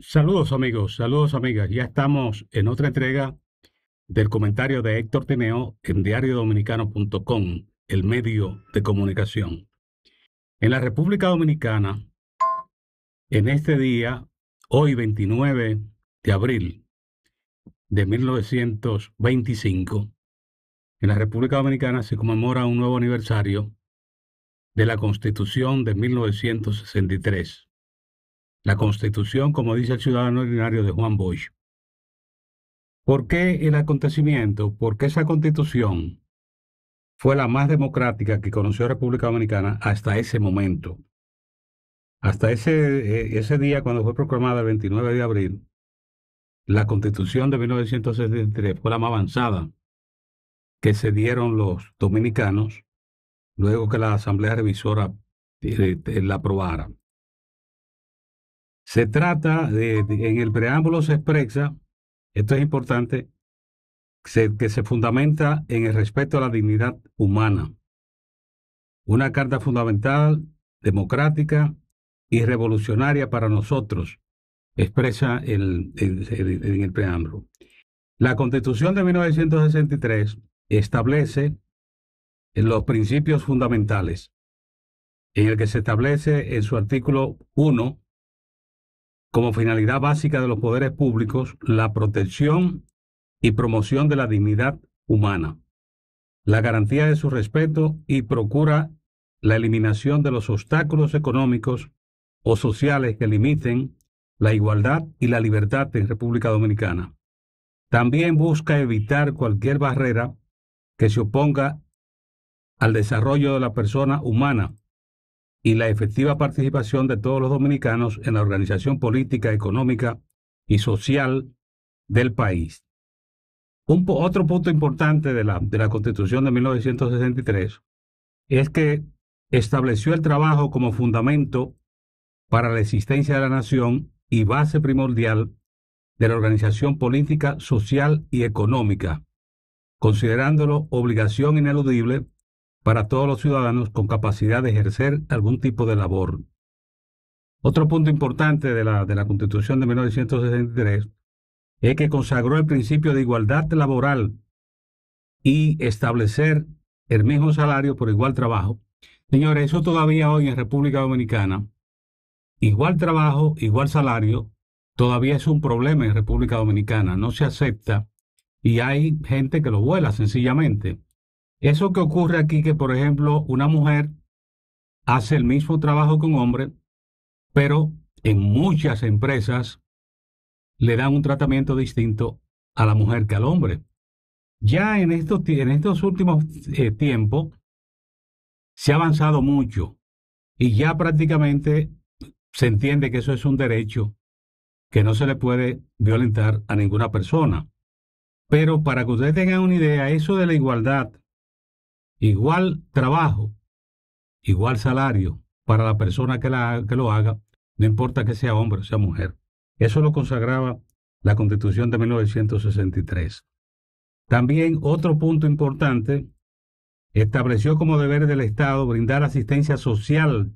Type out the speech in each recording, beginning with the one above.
Saludos amigos, saludos amigas. Ya estamos en otra entrega del comentario de Héctor Tineo en diariodominicano.com, el medio de comunicación. En la República Dominicana, en este día, hoy 29 de abril de 1925, en la República Dominicana se conmemora un nuevo aniversario de la Constitución de 1963. La Constitución, como dice el ciudadano ordinario, de Juan Bosch. ¿Por qué el acontecimiento? Porque esa constitución fue la más democrática que conoció República Dominicana hasta ese momento. Hasta ese día, cuando fue proclamada el 29 de abril, la constitución de 1963 fue la más avanzada que se dieron los dominicanos luego que la Asamblea Revisora la aprobara. Se trata en el preámbulo se expresa, esto es importante, que se fundamenta en el respeto a la dignidad humana. Una carta fundamental, democrática y revolucionaria para nosotros, expresa en el preámbulo. La Constitución de 1963 establece los principios fundamentales, en el que se establece en su artículo 1, como finalidad básica de los poderes públicos, la protección y promoción de la dignidad humana, la garantía de su respeto y procura la eliminación de los obstáculos económicos o sociales que limiten la igualdad y la libertad en República Dominicana. También busca evitar cualquier barrera que se oponga al desarrollo de la persona humana y la efectiva participación de todos los dominicanos en la organización política, económica y social del país. Otro punto importante de la Constitución de 1963 es que estableció el trabajo como fundamento para la existencia de la nación y base primordial de la organización política, social y económica, considerándolo obligación ineludible para todos los ciudadanos con capacidad de ejercer algún tipo de labor. Otro punto importante de la Constitución de 1963 es que consagró el principio de igualdad laboral y establecer el mismo salario por igual trabajo. Señores, eso todavía hoy en República Dominicana, igual trabajo, igual salario, todavía es un problema en República Dominicana, no se acepta y hay gente que lo vuela sencillamente. Eso que ocurre aquí, que por ejemplo una mujer hace el mismo trabajo que un hombre, pero en muchas empresas le dan un tratamiento distinto a la mujer que al hombre. Ya en estos últimos tiempos se ha avanzado mucho y ya prácticamente se entiende que eso es un derecho que no se le puede violentar a ninguna persona. Pero para que ustedes tengan una idea, eso de la igualdad, igual trabajo, igual salario para la persona que lo haga, no importa que sea hombre o sea mujer. Eso lo consagraba la Constitución de 1963. También otro punto importante, estableció como deber del Estado brindar asistencia social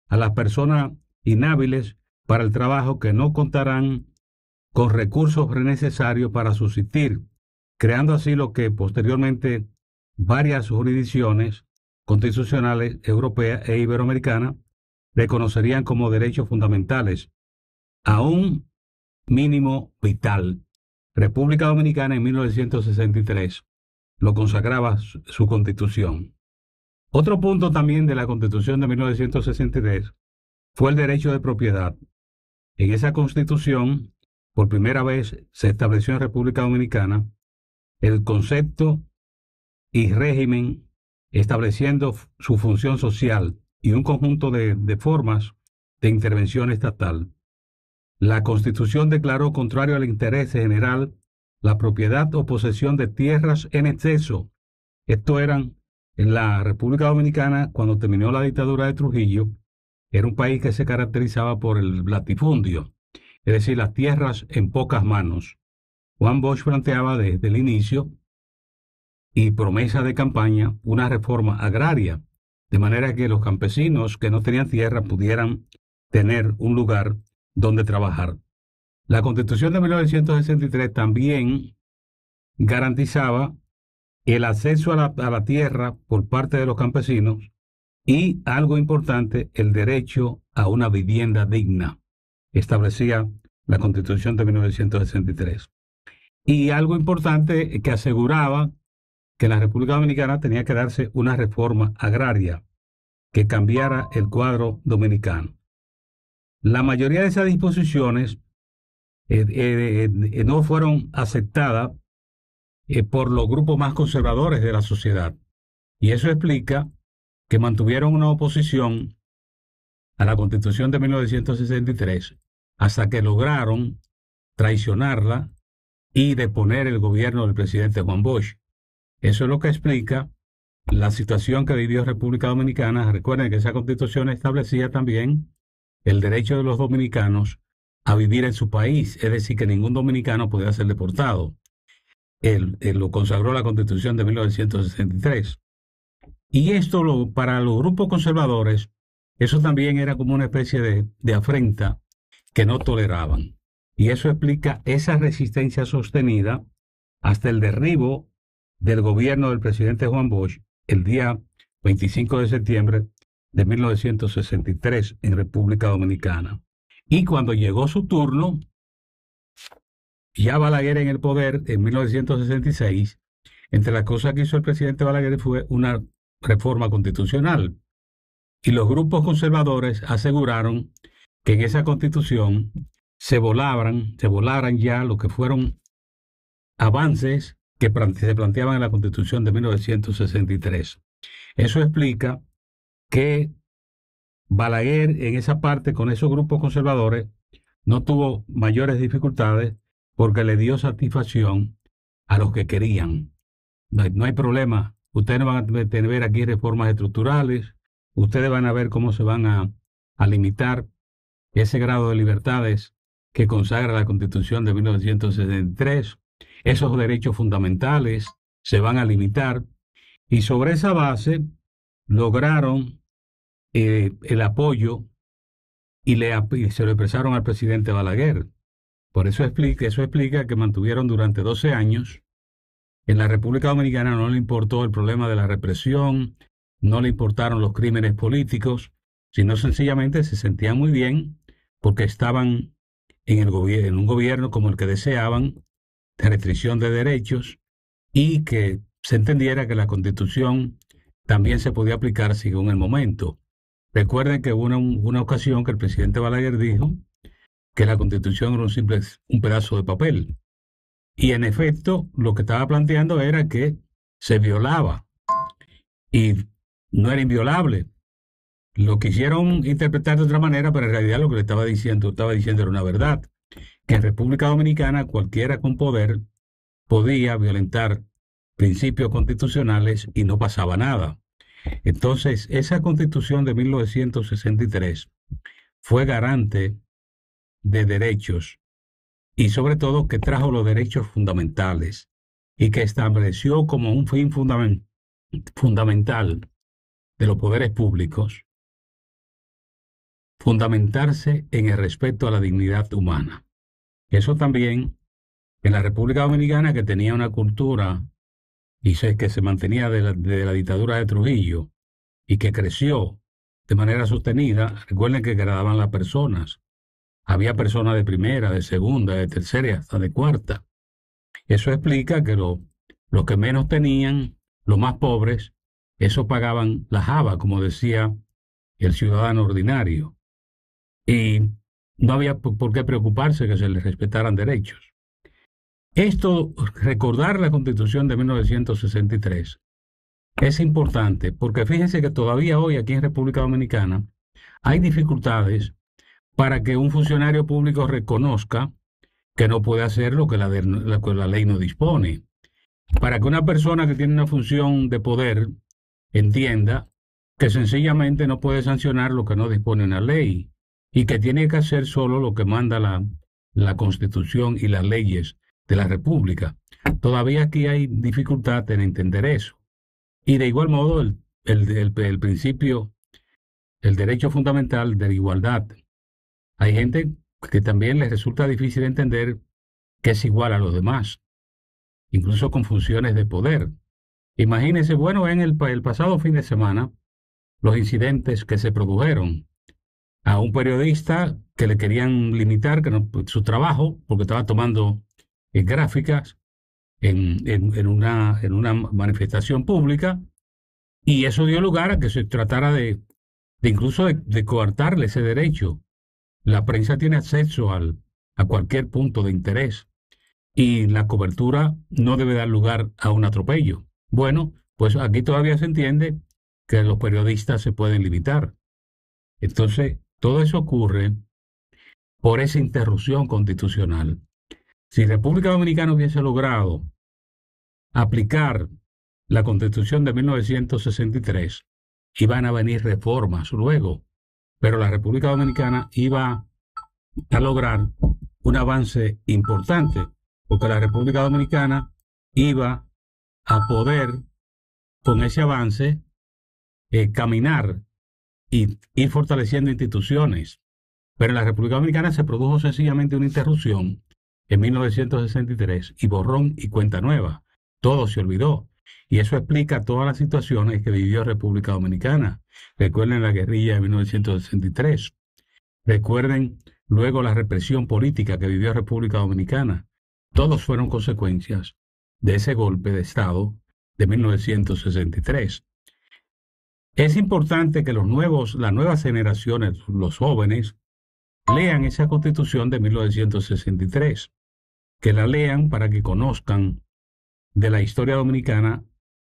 a las personas inhábiles para el trabajo que no contarán con recursos necesarios para subsistir, creando así lo que posteriormente varias jurisdicciones constitucionales europeas e iberoamericanas reconocerían como derechos fundamentales a un mínimo vital. República Dominicana en 1963 lo consagraba su constitución. Otro punto también de la Constitución de 1963 fue el derecho de propiedad. En esa constitución, por primera vez, se estableció en República Dominicana el concepto y régimen estableciendo su función social y un conjunto de formas de intervención estatal. La Constitución declaró contrario al interés general la propiedad o posesión de tierras en exceso. Esto eran en la República Dominicana, cuando terminó la dictadura de Trujillo, era un país que se caracterizaba por el latifundio, es decir, las tierras en pocas manos. Juan Bosch planteaba desde el inicio y promesa de campaña una reforma agraria, de manera que los campesinos que no tenían tierra pudieran tener un lugar donde trabajar. La Constitución de 1963 también garantizaba el acceso a la tierra por parte de los campesinos y, algo importante, el derecho a una vivienda digna. Establecía la Constitución de 1963. Y algo importante que aseguraba que la República Dominicana tenía que darse una reforma agraria que cambiara el cuadro dominicano. La mayoría de esas disposiciones no fueron aceptadas por los grupos más conservadores de la sociedad. Y eso explica que mantuvieron una oposición a la Constitución de 1963 hasta que lograron traicionarla y deponer el gobierno del presidente Juan Bosch. Eso es lo que explica la situación que vivió República Dominicana. Recuerden que esa Constitución establecía también el derecho de los dominicanos a vivir en su país, es decir, que ningún dominicano podía ser deportado. Él lo consagró la Constitución de 1963. Y esto para los grupos conservadores, eso también era como una especie de afrenta que no toleraban. Y eso explica esa resistencia sostenida hasta el derribo del gobierno del presidente Juan Bosch el día 25 de septiembre de 1963 en República Dominicana. Y cuando llegó su turno, ya Balaguer en el poder en 1966, entre las cosas que hizo el presidente Balaguer fue una reforma constitucional. Y los grupos conservadores aseguraron que en esa constitución se volaran ya lo que fueron avances que se planteaban en la Constitución de 1963. Eso explica que Balaguer en esa parte con esos grupos conservadores no tuvo mayores dificultades porque le dio satisfacción a los que querían. No hay problema. Ustedes no van a tener aquí reformas estructurales. Ustedes van a ver cómo se van a limitar ese grado de libertades que consagra la Constitución de 1963. Esos derechos fundamentales se van a limitar. Y sobre esa base lograron el apoyo y se lo expresaron al presidente Balaguer. Por eso explica que mantuvieron durante 12 años. En la República Dominicana no le importó el problema de la represión, no le importaron los crímenes políticos, sino sencillamente se sentían muy bien porque estaban en un gobierno como el que deseaban, de restricción de derechos, y que se entendiera que la Constitución también se podía aplicar según el momento. Recuerden que hubo una ocasión que el presidente Balaguer dijo que la Constitución era un pedazo de papel. Y en efecto, lo que estaba planteando era que se violaba y no era inviolable. Lo quisieron interpretar de otra manera, pero en realidad lo que le estaba diciendo era una verdad, que en República Dominicana cualquiera con poder podía violentar principios constitucionales y no pasaba nada. Entonces, esa Constitución de 1963 fue garante de derechos y sobre todo que trajo los derechos fundamentales y que estableció como un fin fundamental de los poderes públicos fundamentarse en el respeto a la dignidad humana. Eso también en la República Dominicana, que tenía una cultura y que se mantenía de la dictadura de Trujillo y que creció de manera sostenida. Recuerden que agradaban las personas. Había personas de primera, de segunda, de tercera y hasta de cuarta. Eso explica que los que menos tenían, los más pobres, eso pagaban la java, como decía el ciudadano ordinario. Y no había por qué preocuparse que se les respetaran derechos. Esto, recordar la Constitución de 1963, es importante porque fíjense que todavía hoy aquí en República Dominicana hay dificultades para que un funcionario público reconozca que no puede hacer lo que la ley no dispone. Para que una persona que tiene una función de poder entienda que sencillamente no puede sancionar lo que no dispone una ley y que tiene que hacer solo lo que manda la Constitución y las leyes de la República. Todavía aquí hay dificultad en entender eso. Y de igual modo el principio, el derecho fundamental de la igualdad. Hay gente que también les resulta difícil entender que es igual a los demás, incluso con funciones de poder. Imagínense, bueno, en el pasado fin de semana, los incidentes que se produjeron a un periodista que le querían limitar su trabajo porque estaba tomando gráficas en una manifestación pública, y eso dio lugar a que se tratara de incluso de coartarle ese derecho. La prensa tiene acceso a cualquier punto de interés y la cobertura no debe dar lugar a un atropello. Bueno, pues aquí todavía se entiende que los periodistas se pueden limitar. Entonces, todo eso ocurre por esa interrupción constitucional. Si República Dominicana hubiese logrado aplicar la Constitución de 1963, iban a venir reformas luego, pero la República Dominicana iba a lograr un avance importante, porque la República Dominicana iba a poder, con ese avance, caminar y ir fortaleciendo instituciones. Pero en la República Dominicana se produjo sencillamente una interrupción en 1963 y borrón y cuenta nueva. Todo se olvidó. Y eso explica todas las situaciones que vivió República Dominicana. Recuerden la guerrilla de 1963. Recuerden luego la represión política que vivió República Dominicana. Todos fueron consecuencias de ese golpe de Estado de 1963. Es importante que las nuevas generaciones, los jóvenes, lean esa Constitución de 1963, que la lean para que conozcan de la historia dominicana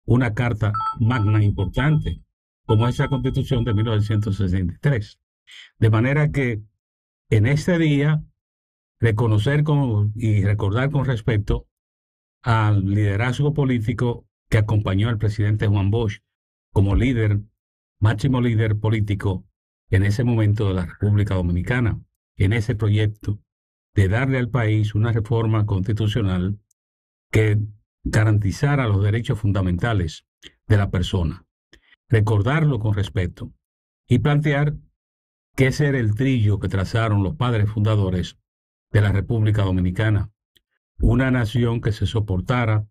una carta magna importante, como esa Constitución de 1963. De manera que en este día, reconocer y recordar con respeto al liderazgo político que acompañó al presidente Juan Bosch como máximo líder político en ese momento de la República Dominicana, en ese proyecto de darle al país una reforma constitucional que garantizara los derechos fundamentales de la persona. Recordarlo con respeto y plantear que ese era el trillo que trazaron los padres fundadores de la República Dominicana, una nación que se soportara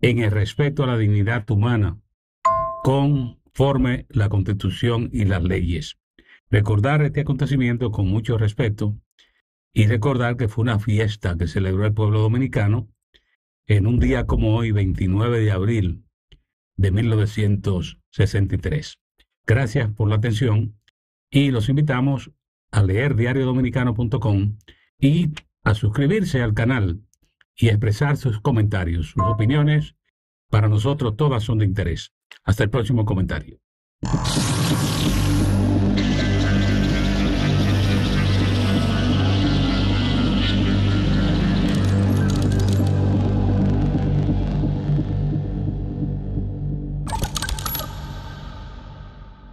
en el respeto a la dignidad humana conforme la Constitución y las leyes. Recordar este acontecimiento con mucho respeto y recordar que fue una fiesta que celebró el pueblo dominicano en un día como hoy, 29 de abril de 1963. Gracias por la atención y los invitamos a leer diariodominicano.com y a suscribirse al canal y expresar sus comentarios, sus opiniones. Para nosotros todas son de interés. Hasta el próximo comentario.